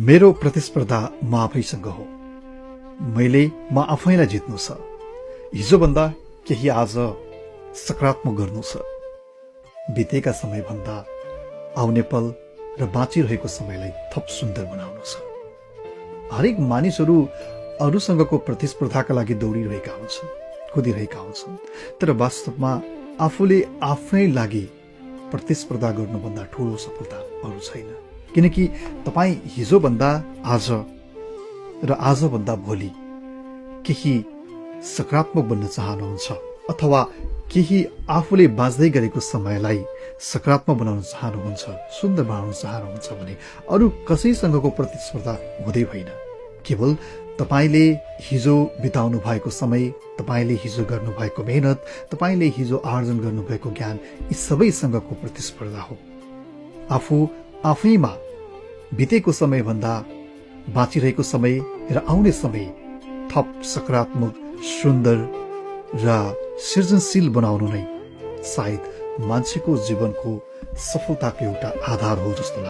मेरो प्रतिस्पर्धा म आफैसँग हो। मैले म आफैलाई जित्नु छ। हिजोभन्दा केही आज सकारात्मक गर्नु छ। बितेका समयभन्दा आउने पल र बाँचिरहेको समयलाई थप सुन्दर बनाउनु छ। हरेक मानिसहरू अरूसँगको प्रतिस्पर्धाका लागि दौडिरहेका हुन्छन्, कुदिरहेका हुन्छन्, तर वास्तवमा आफूले आफ्नै लागि प्रतिस्पर्धा गर्नुभन्दा ठूलो सफलता अरू छैन। किनकि तपाईँ हिजोभन्दा आज र आजभन्दा भोलि केही सकारात्मक बन्न चाहनुहुन्छ अथवा केही आफूले बाँच्दै गरेको समयलाई सकारात्मक बनाउन चाहनुहुन्छ, सुन्दर बनाउन चाहनुहुन्छ भने अरू कसैसँगको प्रतिस्पर्धा हुँदै होइन। केवल तपाईले हिजो बिताउनु भएको समय, तपाईले हिजो गर्नुभएको मेहनत, तपाईले हिजो आर्जन गर्नुभएको ज्ञान, यी सबैसँगको प्रतिस्पर्धा हो। आफू आफैमा बितेको समयभन्दा बाँचिरहेको समय र आउने समय थप सकारात्मक, सुन्दर र सृजनशील बनाउनु नै सायद मान्छेको जीवनको सफलताको एउटा आधार हो जस्तो लाग्छ।